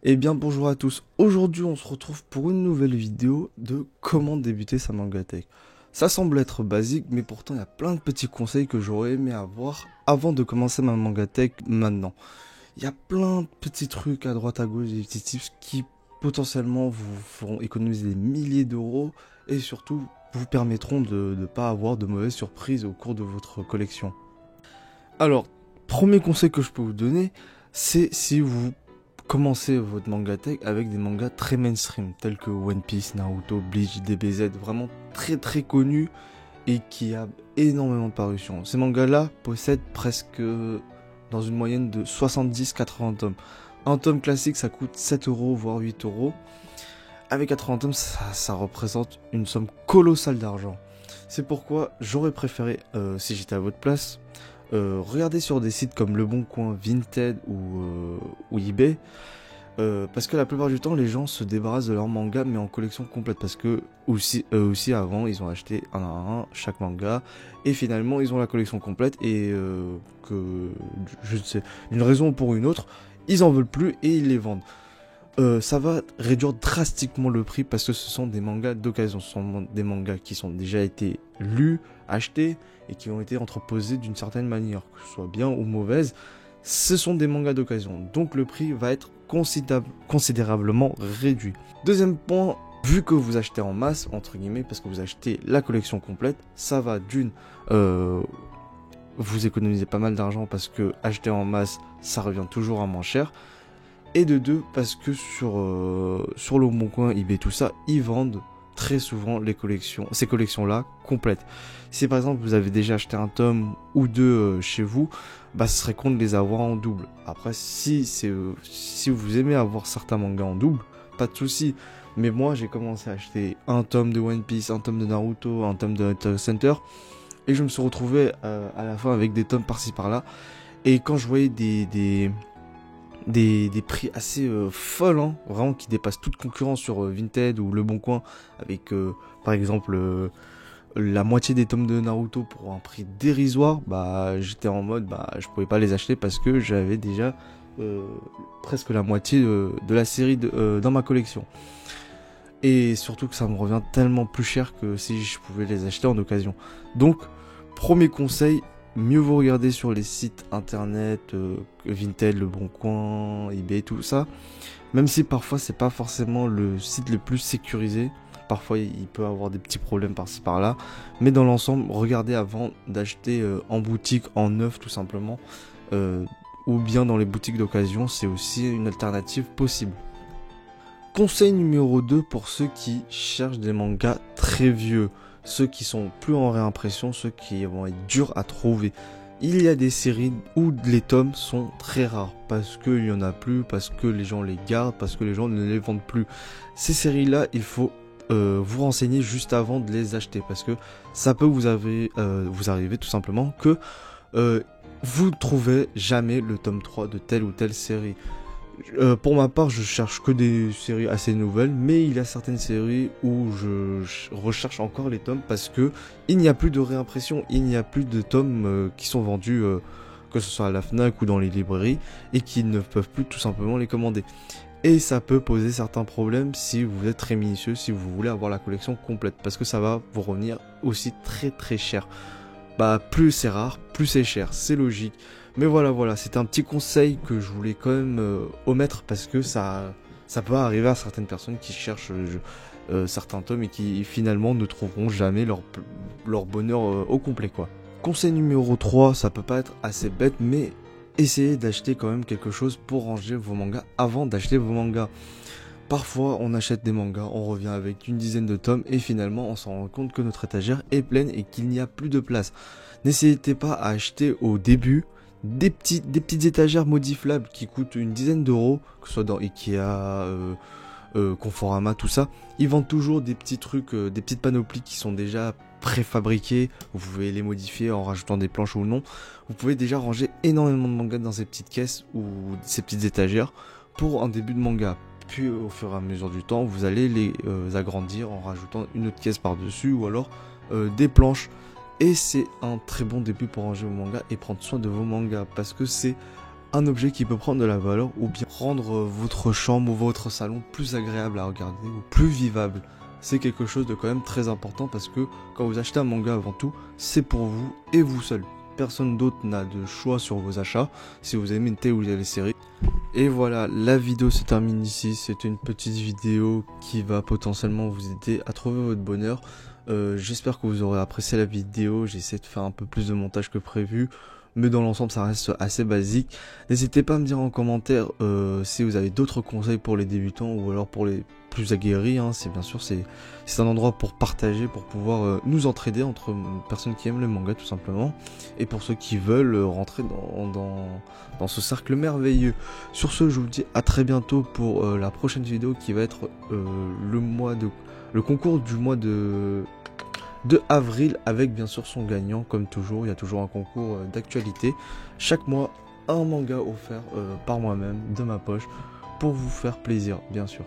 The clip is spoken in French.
Eh bien bonjour à tous, aujourd'hui on se retrouve pour une nouvelle vidéo de comment débuter sa mangatech. Ça semble être basique mais pourtant il y a plein de petits conseils que j'aurais aimé avoir avant de commencer ma mangatech maintenant. Il y a plein de petits trucs à droite à gauche, des petits tips qui potentiellement vous feront économiser des milliers d'euros et surtout vous permettront de ne pas avoir de mauvaises surprises au cours de votre collection. Alors, premier conseil que je peux vous donner, c'est si vous commencez votre mangatech avec des mangas très mainstream, tels que One Piece, Naruto, Bleach, DBZ, vraiment très très connus et qui a énormément de parutions. Ces mangas-là possèdent presque dans une moyenne de 70-80 tomes. Un tome classique, ça coûte 7 euros, voire 8 euros. Avec 80 tomes, ça représente une somme colossale d'argent. C'est pourquoi j'aurais préféré, si j'étais à votre place, regarder sur des sites comme Le Bon Coin, Vinted ou eBay, parce que la plupart du temps les gens se débarrassent de leur manga mais en collection complète, parce que aussi avant ils ont acheté un à un chaque manga et finalement ils ont la collection complète et que je ne sais, d'une raison ou pour une autre ils en veulent plus et ils les vendent. Ça va réduire drastiquement le prix parce que ce sont des mangas d'occasion, ce sont des mangas qui sont déjà été lus, achetés et qui ont été entreposés d'une certaine manière, que ce soit bien ou mauvaise. Ce sont des mangas d'occasion, donc le prix va être considérablement réduit. Deuxième point, vu que vous achetez en masse, entre guillemets, parce que vous achetez la collection complète, ça va d'une... vous économisez pas mal d'argent parce que acheter en masse, ça revient toujours à moins cher. Et de deux, parce que sur le Bon Coin, eBay, tout ça, ils vendent très souvent ces collections-là complètes. Si par exemple vous avez déjà acheté un tome ou deux chez vous, bah ce serait con de les avoir en double. Après, si vous aimez avoir certains mangas en double, pas de souci. Mais moi, j'ai commencé à acheter un tome de One Piece, un tome de Naruto, un tome de Hunter x Hunter, et je me suis retrouvé à la fin avec des tomes par-ci par-là. Et quand je voyais des prix assez folles, hein, vraiment qui dépassent toute concurrence sur Vinted ou Le Bon Coin, avec par exemple la moitié des tomes de Naruto pour un prix dérisoire, bah j'étais en mode je pouvais pas les acheter parce que j'avais déjà presque la moitié de la série dans ma collection. Et surtout que ça me revient tellement plus cher que si je pouvais les acheter en occasion. Donc, premier conseil, mieux vous regarder sur les sites internet, Vinted, Le Bon Coin, eBay, tout ça. Même si parfois c'est pas forcément le site le plus sécurisé. Parfois il peut avoir des petits problèmes par-ci par-là. Mais dans l'ensemble, regardez avant d'acheter en boutique, en neuf tout simplement. Ou bien dans les boutiques d'occasion, c'est aussi une alternative possible. Conseil numéro 2 pour ceux qui cherchent des mangas très vieux. Ceux qui sont plus en réimpression, ceux qui vont être durs à trouver. Il y a des séries où les tomes sont très rares, parce qu'il n'y en a plus, parce que les gens les gardent, parce que les gens ne les vendent plus. Ces séries-là, il faut vous renseigner juste avant de les acheter, parce que ça peut vous arriver tout simplement que vous ne trouvez jamais le tome 3 de telle ou telle série. Pour ma part, je cherche que des séries assez nouvelles, mais il y a certaines séries où je recherche encore les tomes parce que il n'y a plus de réimpression, il n'y a plus de tomes qui sont vendus, que ce soit à la Fnac ou dans les librairies, et qui ne peuvent plus tout simplement les commander. Et ça peut poser certains problèmes si vous êtes très minutieux, si vous voulez avoir la collection complète, parce que ça va vous revenir aussi très très cher. Plus c'est rare, plus c'est cher, c'est logique. Mais voilà, c'était un petit conseil que je voulais quand même omettre parce que ça peut arriver à certaines personnes qui cherchent certains tomes et qui finalement ne trouveront jamais leur bonheur au complet, quoi. Conseil numéro 3, ça peut pas être assez bête, mais essayez d'acheter quand même quelque chose pour ranger vos mangas avant d'acheter vos mangas. Parfois, on achète des mangas, on revient avec une dizaine de tomes et finalement, on s'en rend compte que notre étagère est pleine et qu'il n'y a plus de place. N'hésitez pas à acheter au début des petites étagères modifiables qui coûtent une dizaine d'euros, que ce soit dans Ikea, Conforama, tout ça. Ils vendent toujours des petits trucs, des petites panoplies qui sont déjà préfabriquées. Vous pouvez les modifier en rajoutant des planches ou non. Vous pouvez déjà ranger énormément de mangas dans ces petites caisses ou ces petites étagères pour un début de manga. Puis au fur et à mesure du temps, vous allez les agrandir en rajoutant une autre caisse par-dessus ou alors des planches. Et c'est un très bon début pour ranger vos mangas et prendre soin de vos mangas parce que c'est un objet qui peut prendre de la valeur ou bien rendre votre chambre ou votre salon plus agréable à regarder ou plus vivable. C'est quelque chose de quand même très important parce que quand vous achetez un manga avant tout, c'est pour vous et vous seul. Personne d'autre n'a de choix sur vos achats si vous aimez une telle ou telle série. Et voilà, la vidéo se termine ici. C'est une petite vidéo qui va potentiellement vous aider à trouver votre bonheur. J'espère que vous aurez apprécié la vidéo. J'essaie de faire un peu plus de montage que prévu, mais dans l'ensemble ça reste assez basique. N'hésitez pas à me dire en commentaire si vous avez d'autres conseils pour les débutants ou alors pour les plus aguerris, hein. C'est bien sûr c'est un endroit pour partager, pour pouvoir nous entraider entre personnes qui aiment le manga tout simplement, et pour ceux qui veulent rentrer dans ce cercle merveilleux. Sur ce, je vous dis à très bientôt pour la prochaine vidéo qui va être le concours du mois de avril, avec bien sûr son gagnant. Comme toujours, il y a toujours un concours d'actualité. Chaque mois, un manga offert par moi-même, de ma poche, pour vous faire plaisir, bien sûr.